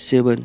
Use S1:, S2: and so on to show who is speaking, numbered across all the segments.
S1: 7,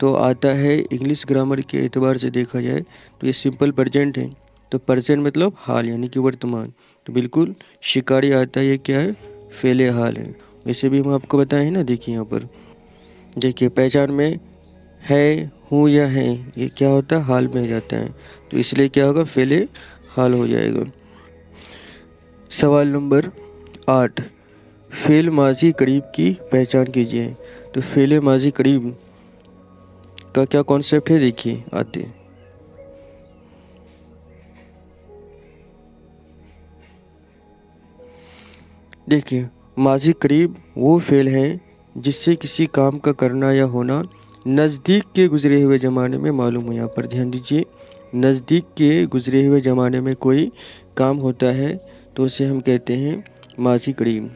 S1: تو آتا ہے انگلش گرامر کے اعتبار سے دیکھا جائے تو یہ سمپل پریزنٹ ہے، تو پریزنٹ مطلب حال یعنی کہ ورتمان، تو بالکل شکاری آتا ہے، یہ کیا ہے؟ فعل حال ہے۔ ویسے بھی ہم آپ کو بتائیں نا، دیکھیے یہاں پر دیکھیے پہچان میں ہے، ہوں یا ہیں، یہ کیا ہوتا ہے؟ حال میں جاتا ہے، تو اس لیے کیا ہوگا؟ فعل حال ہو جائے گا۔ سوال نمبر 8، فعل ماضی قریب کی پہچان کیجیے۔ تو فعل ماضی قریب کا کیا کانسیپٹ ہے؟ دیکھیے آتے دیکھیے ماضی قریب وہ فعل ہیں جس سے کسی کام کا کرنا یا ہونا نزدیک کے گزرے ہوئے زمانے میں معلوم ہو۔ یہاں پر دھیان دیجیے، نزدیک کے گزرے ہوئے زمانے میں کوئی کام ہوتا ہے تو اسے ہم کہتے ہیں ماضی قریب۔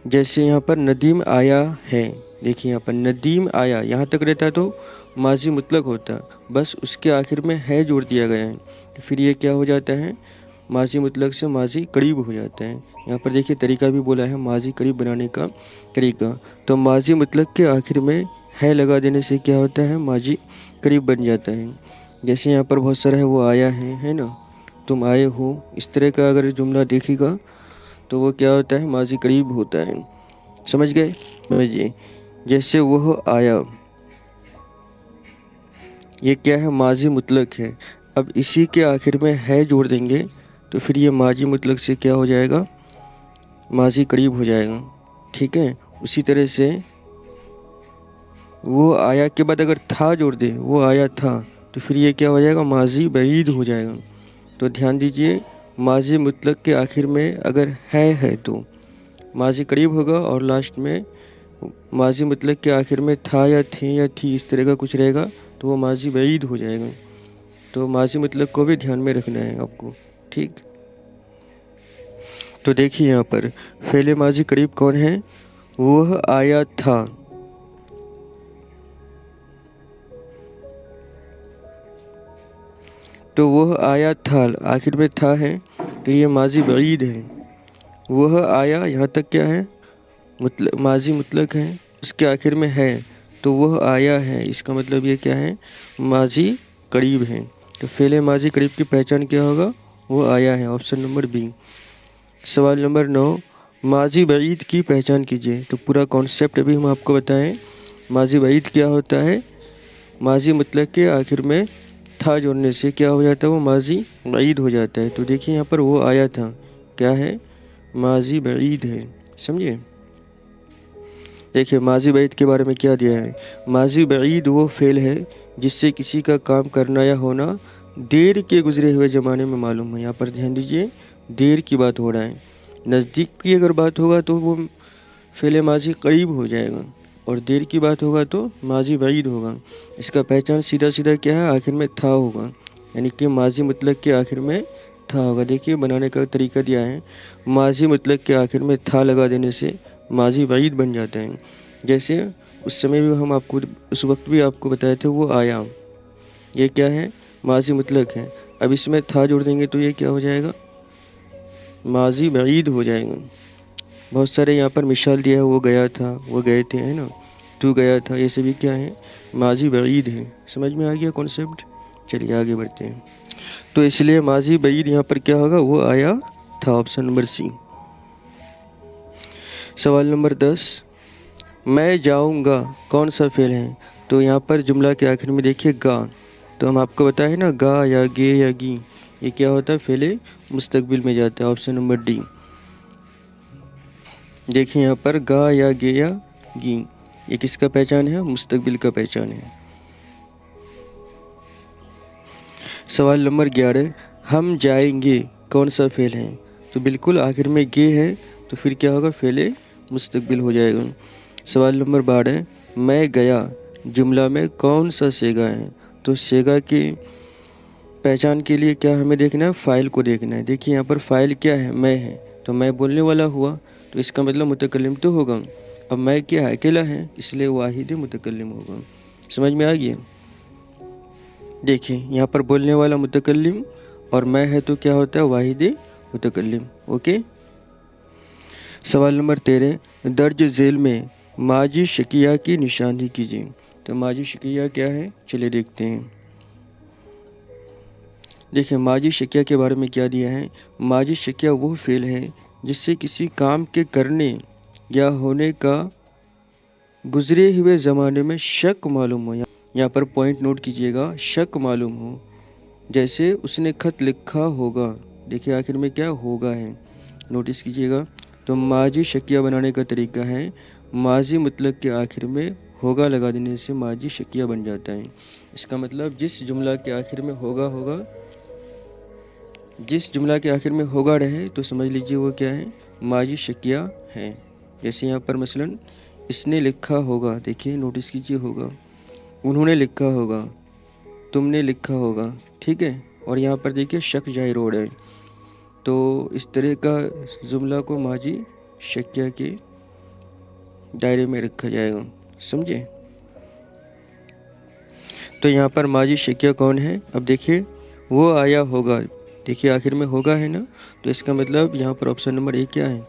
S1: جیسے یہاں پر ندیم آیا ہے، دیکھیے یہاں پر ندیم آیا، یہاں تک رہتا تو ماضی مطلق ہوتا، بس اس کے آخر میں ہے جوڑ دیا گیا ہے، تو پھر یہ کیا ہو جاتا ہے؟ ماضی مطلق سے ماضی قریب ہو جاتا ہے۔ یہاں پر دیکھیے طریقہ بھی بولا ہے، ماضی قریب بنانے کا طریقہ، تو ماضی مطلق کے آخر میں ہے لگا دینے سے کیا ہوتا ہے؟ ماضی قریب بن جاتا ہے۔ جیسے یہاں پر بہت سارا ہے، وہ آیا ہے نا، تم آئے ہو، اس طرح کا اگر جملہ دیکھے گا تو وہ کیا ہوتا ہے؟ ماضی قریب ہوتا ہے۔ سمجھ گئے؟ سمجھیے جیسے وہ آیا، یہ کیا ہے؟ ماضی مطلق ہے۔ اب اسی کے آخر میں ہے جوڑ دیں گے تو پھر یہ ماضی مطلق سے کیا ہو جائے گا؟ ماضی قریب ہو جائے گا، ٹھیک ہے۔ اسی طرح سے وہ آیا کے بعد اگر تھا جوڑ دے، وہ آیا تھا، تو پھر یہ کیا ہو جائے گا؟ ماضی بعید ہو جائے گا۔ تو دھیان دیجئے، ماضی مطلق کے آخر میں اگر ہے تو ماضی قریب ہوگا، اور لاسٹ میں ماضی مطلق کے آخر میں تھا یا تھی یا تھی اس طرح کا کچھ رہے گا تو وہ ماضی بعید ہو جائے گا۔ تو ماضی مطلق کو بھی دھیان میں رکھنا ہے آپ کو، ٹھیک۔ تو دیکھیے یہاں پر فعل ماضی قریب کون ہے؟ وہ آیا تھا، تو وہ آیا تھا آخر میں تھا ہے تو یہ ماضی بعید ہے۔ وہ آیا یہاں تک کیا ہے؟ ماضی مطلق ہے، اس کے آخر میں ہے تو وہ آیا ہے، اس کا مطلب یہ کیا ہے؟ ماضی قریب ہے۔ تو فعل ماضی قریب کی پہچان کیا ہوگا؟ وہ آیا ہے، آپشن نمبر بی۔ سوال نمبر 9، ماضی بعید کی پہچان کیجیے۔ تو پورا کانسیپٹ ابھی ہم آپ کو بتائیں، ماضی بعید کیا ہوتا ہے؟ ماضی مطلق کے آخر میں تھا جوڑنے سے کیا ہو جاتا ہے؟ وہ ماضی بعید ہو جاتا ہے۔ تو دیکھیے یہاں پر وہ آیا تھا، کیا ہے؟ ماضی بعید ہے، سمجھے؟ دیکھیے ماضی بعید کے بارے میں کیا دیا ہے، ماضی بعید وہ فعل ہے جس سے کسی کا کام کرنا یا ہونا دیر کے گزرے ہوئے زمانے میں معلوم ہے۔ یہاں پر دھیان دیجیے، دیر کی بات ہو رہا ہے، نزدیک کی اگر بات ہوگا تو وہ فعل ماضی قریب ہو جائے گا، اور دیر کی بات ہوگا تو ماضی بعید ہوگا۔ اس کا پہچان سیدھا سیدھا کیا ہے؟ آخر میں تھا ہوگا، یعنی کہ ماضی مطلق کے آخر میں تھا ہوگا۔ دیکھیے بنانے کا طریقہ دیا ہے، ماضی مطلق کے آخر میں تھا لگا دینے سے ماضی بعید بن جاتا ہے۔ جیسے اس سمے بھی ہم آپ کو، اس وقت بھی آپ کو بتائے تھے، وہ آیا، یہ کیا ہے؟ ماضی مطلق ہے۔ اب اس میں تھا جوڑ دیں گے تو یہ کیا ہو جائے گا؟ ماضی بعید ہو جائے گا۔ بہت سارے یہاں پر مثال دیا ہے، وہ گیا تھا، وہ گئے تھے، ہے نا، تو گیا تھا، یہ سبھی کیا ہے؟ ماضی بعید ہے۔ سمجھ میں آ گیا کانسیپٹ؟ چلیے آگے بڑھتے ہیں۔ تو اس لیے ماضی بعید یہاں پر کیا ہوگا؟ وہ آیا تھا، آپشن نمبر سی۔ سوال نمبر 10، میں جاؤں گا کون سا فعل ہے؟ تو یہاں پر جملہ کے آخر میں دیکھیے گا، تو ہم آپ کو بتائیں نا، گا یا گے یا گی، یہ کیا ہوتا ہے؟ فعل مستقبل میں جاتا ہے، آپشن نمبر ڈی۔ دیکھیں یہاں پر گا یا گے یا گی، یہ کس کا پہچان ہے؟ مستقبل کا پہچان ہے۔ سوال نمبر 11، ہم جائیں گے کون سا فعل ہے؟ تو بالکل آخر میں گے ہے تو پھر کیا ہوگا؟ فعل مستقبل ہو جائے گا۔ سوال نمبر 12، میں گیا جملہ میں کون سا صیغہ ہے؟ تو صیغہ کی پہچان کے لیے کیا ہمیں دیکھنا ہے؟ فاعل کو دیکھنا ہے۔ دیکھیے یہاں پر فاعل کیا ہے؟ میں ہے، تو میں بولنے والا ہوا تو اس کا مطلب متکلم تو ہوگا۔ اب میں کیا ہے؟ اکیلا ہے، اس لیے واحد متکلم ہوگا۔ سمجھ میں آ گیا؟ دیکھیں یہاں پر بولنے والا متکلم اور میں ہے تو کیا ہوتا ہے؟ واحد متکلم۔ اوکے۔ سوال نمبر 13، درج ذیل میں ماضی شکیہ کی نشاندہی کیجیے۔ تو ماضی شکیہ کیا ہے، چلیے دیکھتے ہیں۔ دیکھیں ماضی شکیہ کے بارے میں کیا دیا ہے۔ ماضی شکیہ وہ فعل ہے جس سے کسی کام کے کرنے یا ہونے کا گزرے ہوئے زمانے میں شک معلوم ہو۔ یہاں پر پوائنٹ نوٹ کیجئے گا، شک معلوم ہو۔ جیسے اس نے خط لکھا ہوگا، دیکھیں آخر میں کیا ہوگا ہے، نوٹس کیجئے گا۔ تو ماضی شکیہ بنانے کا طریقہ ہے، ماضی مطلق کے آخر میں ہوگا لگا دینے سے ماضی شکیہ بن جاتا ہے۔ اس کا مطلب جس جملہ کے آخر میں ہوگا جس جملہ کے آخر میں ہوگا رہے تو سمجھ لیجئے وہ کیا ہے، ماضی شکیہ ہے۔ جیسے یہاں پر مثلا اس نے لکھا ہوگا، دیکھیں نوٹس کیجئے ہوگا، انہوں نے لکھا ہوگا، تم نے لکھا ہوگا، ٹھیک ہے۔ اور یہاں پر دیکھیں شک ظاہر ہو رہا ہے، تو اس طرح کا جملہ کو ماضی شکیہ کے دائرے میں رکھا جائے گا، سمجھے۔ تو یہاں پر ماضی شکیہ کون ہے، اب دیکھیں وہ آیا ہوگا، دیکھیں آخر میں ہوگا ہے نا، تو اس کا مطلب یہاں پر آپشن نمبر ایک کیا ہے،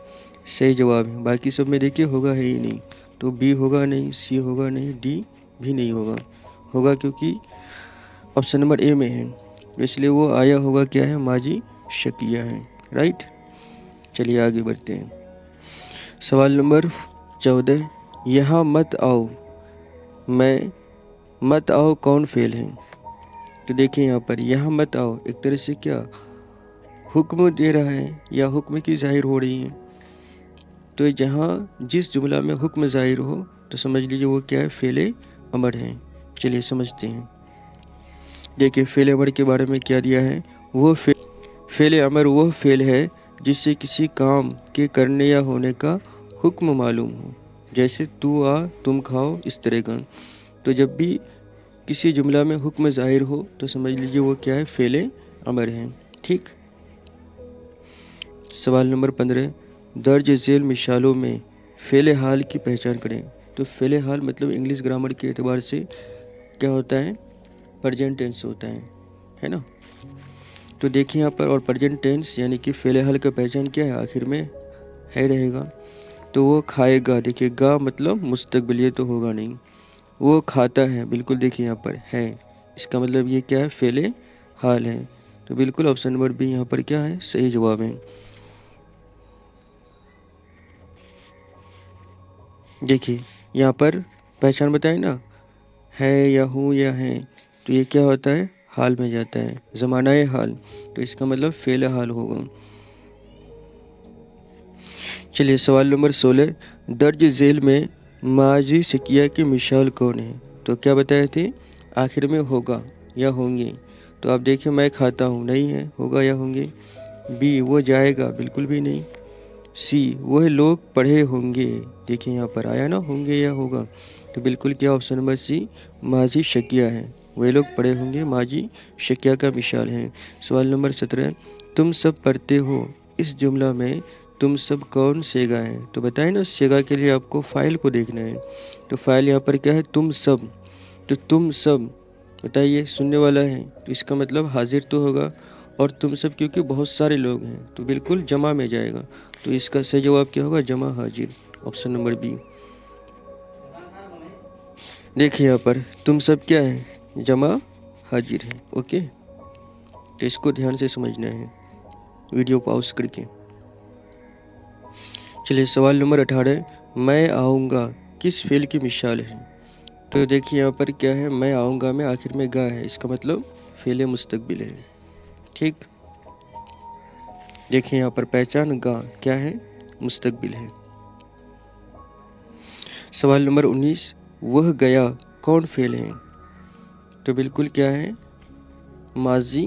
S1: صحیح جواب ہے۔ باقی سب میں دیکھیں ہوگا ہے ہی نہیں، تو بی ہوگا نہیں، سی ہوگا نہیں، ڈی بھی نہیں ہوگا کیونکہ آپشن نمبر اے میں ہے، اس لیے وہ آیا ہوگا کیا ہے، ماضی شکیہ ہے، رائٹ۔ چلیے آگے بڑھتے ہیں۔ سوال نمبر 14، یہاں مت آؤ میں مت آؤ کون فعل ہے؟ تو دیکھیں یہاں پر یہاں مت آؤ ایک طرح سے کیا حکم دے رہا ہے یا حکم کی ظاہر ہو رہی ہے۔ تو جہاں جس جملہ میں حکم ظاہر ہو تو سمجھ لیجیے وہ کیا ہے، فعل امر ہے۔ چلیے سمجھتے ہیں۔ دیکھیں فعل امر کے بارے میں کیا دیا ہے، وہ فعل امر وہ فعل ہے جس سے کسی کام کے کرنے یا ہونے کا حکم معلوم ہو، جیسے تو آ، تم کھاؤ، اس طرح کا۔ تو جب بھی کسی جملہ میں حکم ظاہر ہو تو سمجھ لیجیے وہ کیا ہے، فعل امر ہے، ٹھیک۔ سوال نمبر 15، درج ذیل مثالوں میں فعل حال کی پہچان کریں۔ تو فعل حال مطلب انگلش گرامر کے اعتبار سے کیا ہوتا ہے، پریزنٹ ٹینس ہوتا ہے نا۔ تو دیکھیں یہاں پر، اور پریزنٹ ٹینس یعنی کہ فعل حال کا پہچان کیا ہے، آخر میں ہے رہے گا۔ تو وہ کھائے گا، دیکھیں گا مطلب مستقبل، یہ تو ہوگا نہیں۔ وہ کھاتا ہے، بالکل دیکھیں یہاں پر ہے، اس کا مطلب یہ کیا ہے، فعل حال ہے۔ تو بالکل آپشن نمبر بی یہاں پر کیا ہے، صحیح جواب ہے۔ دیکھیے یہاں پر پہچان بتائیں نا، ہے یا ہوں یا ہیں، تو یہ کیا ہوتا ہے، حال میں جاتا ہے، زمانہ حال، تو اس کا مطلب فعل حال ہوگا۔ چلیے سوال نمبر 16، درج ذیل میں ماضی شکیہ کی مثال کون ہے؟ تو کیا بتائے تھے، آخر میں ہوگا یا ہوں گے۔ تو آپ دیکھیں میں کھاتا ہوں، نہیں ہے، ہوگا یا ہوں گے۔ بی وہ جائے گا، بالکل بھی نہیں۔ سی وہ لوگ پڑھے ہوں گے، دیکھیں یہاں پر آیا نا ہوں گے یا ہوگا، تو بالکل کیا آپشن نمبر سی ماضی شکیہ ہے، وہ لوگ پڑھے ہوں گے ماضی شکیہ کا مثال ہے۔ سوال نمبر 17، تم سب پڑھتے ہو، اس جملہ میں تم سب کون سیگا ہے؟ تو بتائیں نا سیگا کے لیے آپ کو فاعل کو دیکھنا ہے، تو فاعل یہاں پر کیا ہے، تم سب، تو تم سب بتائیے سننے والا ہے، تو اس کا مطلب حاضر تو ہوگا، اور تم سب کیونکہ بہت سارے لوگ ہیں تو بالکل جمع میں جائے گا، تو اس کا صحیح جواب کیا ہوگا، جمع حاضر، آپشن نمبر بی۔ دیکھیں یہاں پر تم سب کیا ہے، جمع حاضر ہے، اوکے۔ تو اس کو دھیان سے سمجھنا ہے، ویڈیو پاؤز کر کے۔ چلیے سوال نمبر 18، میں آؤں گا کس فعل کی مثال ہے؟ تو دیکھیے یہاں پر کیا ہے، میں آؤں گا میں آخر میں گا ہے، اس کا مطلب فعل مستقبل ہے، ٹھیک۔ دیکھیں یہاں پر پہچان گا کیا ہے، مستقبل ہے۔ سوال نمبر 19، وہ گیا کون فعل ہے؟ تو بالکل کیا ہے، ماضی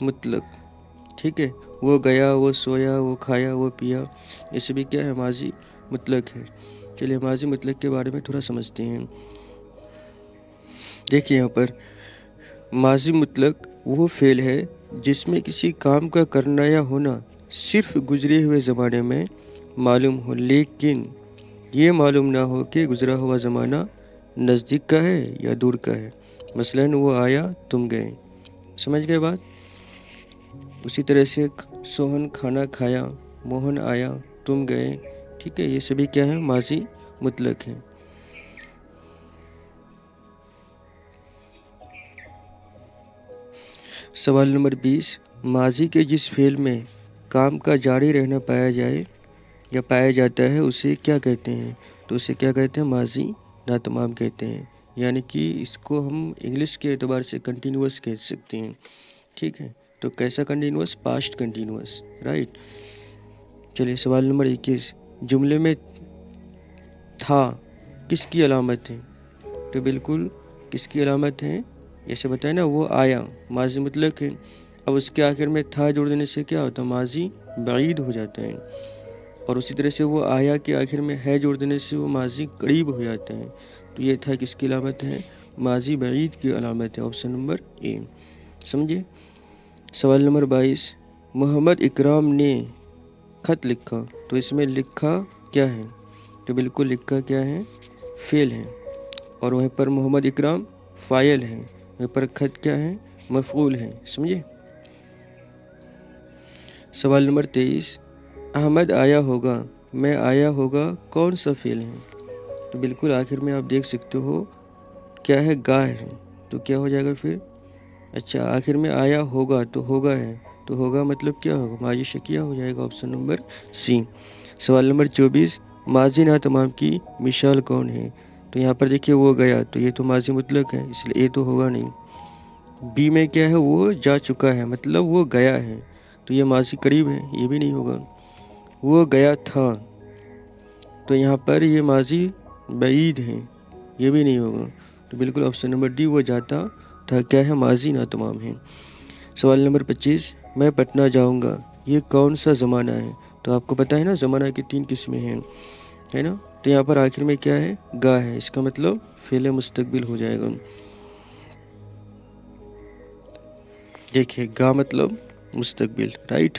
S1: مطلق، ٹھیک ہے۔ وہ گیا، وہ سویا، وہ کھایا، وہ پیا، یہ سبھی کیا ہے، ماضی مطلق ہے۔ چلیے ماضی مطلق کے بارے میں تھوڑا سمجھتے ہیں۔ دیکھیں یہاں پر ماضی مطلق وہ فعل ہے جس میں کسی کام کا کرنا یا ہونا صرف گزرے ہوئے زمانے میں معلوم ہو، لیکن یہ معلوم نہ ہو کہ گزرا ہوا زمانہ نزدیک کا ہے یا دور کا ہے۔ مثلاً وہ آیا، تم گئے، سمجھ گئے بات۔ اسی طرح سے سوہن کھانا کھایا، موہن آیا، تم گئے، ٹھیک ہے, یہ سبھی کیا ہے, ماضی مطلق ہیں. سوال نمبر 20, ماضی کے جس فعل میں کام کا جاری رہنا پایا جائے یا پایا جاتا ہے اسے کیا کہتے ہیں؟ تو اسے کیا کہتے ہیں, ماضی ناتمام کہتے ہیں. یعنی کہ اس کو ہم انگلش کے اعتبار سے کنٹینیوس کہہ سکتے ہیں. ٹھیک ہے, تو کیسا کنٹینیوس؟ Past continuous, right. چلیے سوال نمبر 21, جملے میں تھا کس کی علامت ہے؟ تو بالکل کس کی علامت ہے؟ جیسے بتائیں نا, وہ آیا, ماضی مطلق ہے. اب اس کے آخر میں تھا جوڑ دینے سے کیا ہوتا ہے, ماضی بعید ہو جاتا ہے. اور اسی طرح سے وہ آیا کے آخر میں ہے جوڑ دینے سے وہ ماضی قریب ہو جاتا ہے. تو یہ تھا کس کی علامت ہے؟ ماضی بعید کی علامت ہے. آپشن نمبر اے, سمجھے. سوال نمبر 22, محمد اکرام نے خط لکھا. تو اس میں لکھا کیا ہے؟ تو بالکل لکھا کیا ہے, فعل ہے. اور وہیں پر محمد اکرام فاعل ہے, وہیں پر خط کیا ہے, مفعول ہے. سمجھے. سوال نمبر 23, احمد آیا ہوگا, میں آیا ہوگا کون سا فعل ہے؟ تو بالکل آخر میں آپ دیکھ سکتے ہو کیا ہے, گا ہے. تو کیا ہو جائے گا پھر؟ اچھا, آخر میں آیا ہوگا تو ہوگا ہے, تو ہوگا مطلب کیا ہوگا, ماضی شکیہ ہو جائے گا. آپشن نمبر سی. سوال نمبر 24, ماضی ناتمام کی مثال کون ہے؟ تو یہاں پر دیکھیے وہ گیا, تو یہ تو ماضی مطلق ہے, اس لیے اے تو ہوگا نہیں. بی میں کیا ہے, وہ جا چکا ہے, مطلب وہ گیا ہے, تو یہ ماضی قریب ہے, یہ بھی نہیں ہوگا. وہ گیا تھا, تو یہاں پر یہ ماضی بعید ہے, یہ بھی نہیں ہوگا. تو بالکل آپشن نمبر ڈی, وہ جاتا تھا کیا ہے, ماضی ناتمام ہے. سوال نمبر 25, میں پٹنہ جاؤں گا, یہ کون سا زمانہ ہے؟ تو آپ کو پتہ ہے نا زمانہ کی 3 قسمیں ہیں, ہے نا. تو یہاں پر آخر میں کیا ہے, گا ہے, اس کا مطلب فعل مستقبل ہو جائے گا. دیکھیے گا مطلب مستقبل, رائٹ.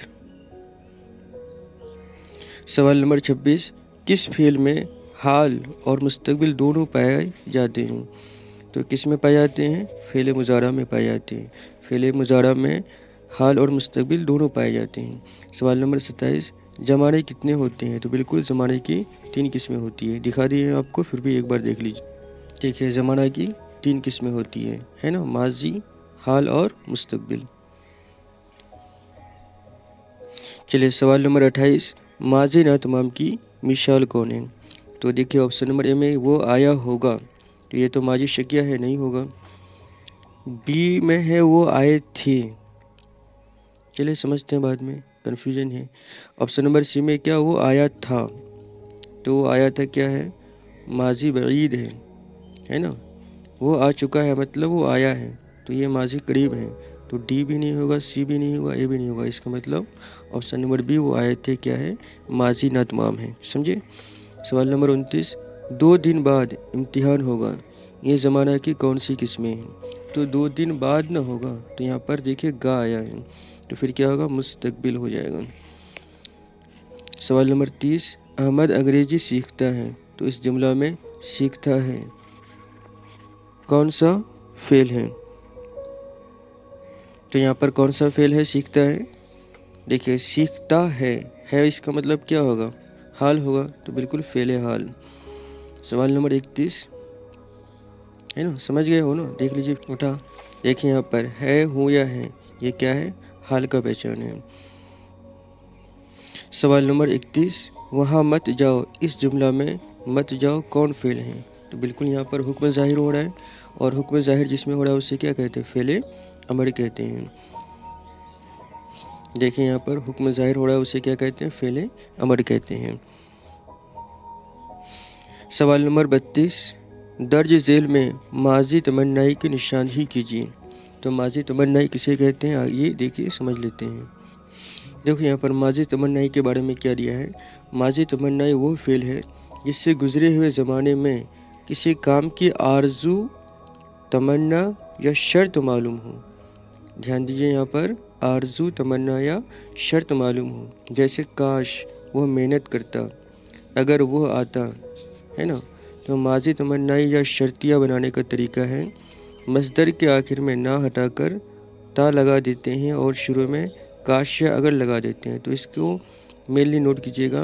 S1: سوال نمبر 26, کس فعل میں حال اور مستقبل دونوں پائے جاتے ہیں؟ تو کس میں پائے جاتے ہیں؟ فعل مضارع میں پائے جاتے ہیں. فعل مضارع میں حال اور مستقبل دونوں پائے جاتے ہیں. سوال نمبر 27, زمانے کتنے ہوتے ہیں؟ تو بالکل زمانے کی 3 قسمیں ہوتی ہیں. دکھا دیے ہیں آپ کو, پھر بھی ایک بار دیکھ لیجیے. دیکھیے زمانہ کی 3 قسمیں ہوتی ہیں, ہے نا, ماضی, حال اور مستقبل. چلیے سوال نمبر 28, ماضی ناتمام کی مثال کون ہے؟ تو دیکھیے آپشن نمبر اے میں وہ آیا ہوگا, تو یہ تو ماضی شکیہ ہے, نہیں ہوگا. بی میں ہے وہ آئے تھے. چلیے سمجھتے ہیں, بعد میں کنفیوژن ہے. آپشن نمبر سی میں کیا, وہ آیا تھا, تو وہ آیا تھا کیا ہے, ماضی بعید ہے نا. وہ آ چکا ہے مطلب وہ آیا ہے, تو یہ ماضی قریب ہے. تو ڈی بھی نہیں ہوگا, سی بھی نہیں ہوگا, اے بھی نہیں ہوگا. اس کا مطلب آپشن نمبر بی, وہ آئے تھے کیا ہے, ماضی ناتمام ہے. سمجھے. سوال نمبر 29, 2 دن بعد امتحان ہوگا, یہ زمانہ کی کون سی قسمیں ہیں؟ تو 2 دن بعد نہ ہوگا, تو یہاں پر دیکھیے گا آیا ہے, تو پھر کیا ہوگا, مستقبل ہو جائے گا. سوال نمبر 30, احمد انگریزی سیکھتا ہے, تو اس جملہ میں سیکھتا ہے کون سا فعل ہے؟ تو یہاں پر کون سا فعل ہے, سیکھتا ہے. دیکھیے سیکھتا ہے اس کا مطلب کیا ہوگا, حال ہوگا, تو بالکل فعل حال. سوال نمبر 31, ہے نا, سمجھ گئے ہو نا, دیکھ لیجیے اٹھا. دیکھیں یہاں پر ہے, ہوں یا ہے, یہ کیا ہے, حال کا پہچان ہے. سوال نمبر 31, وہاں مت جاؤ, اس جملہ میں مت جاؤ کون فعل ہے؟ تو بالکل یہاں پر حکم ظاہر ہو رہا ہے, اور حکم ظاہر جس میں ہو رہا ہے اسے کیا کہتے ہیں, فعل امر کہتے ہیں. دیکھیں یہاں پر حکم ظاہر ہو رہا ہے, اسے کیا کہتے ہیں, فعل امر کہتے ہیں. سوال نمبر 32, درج ذیل میں ماضی تمنائی کی نشاندہی کیجیے. تو ماضی تمنائی کسے کہتے ہیں, آئیے دیکھیے سمجھ لیتے ہیں. دیکھو یہاں پر ماضی تمنائی کے بارے میں کیا دیا ہے. ماضی تمنائی وہ فعل ہے جس سے گزرے ہوئے زمانے میں کسی کام کی آرزو, تمنا یا شرط معلوم ہو. دھیان دیجیے یہاں پر, آرزو, تمنا یا شرط معلوم ہو. جیسے کاش وہ محنت کرتا, اگر وہ آتا, ہے نا. تو ماضی تمنائی یا شرطیہ بنانے کا طریقہ ہے, مصدر کے آخر میں نہ ہٹا کر تا لگا دیتے ہیں اور شروع میں کاش یا اگر لگا دیتے ہیں. تو اس کو مینلی نوٹ کیجیے گا,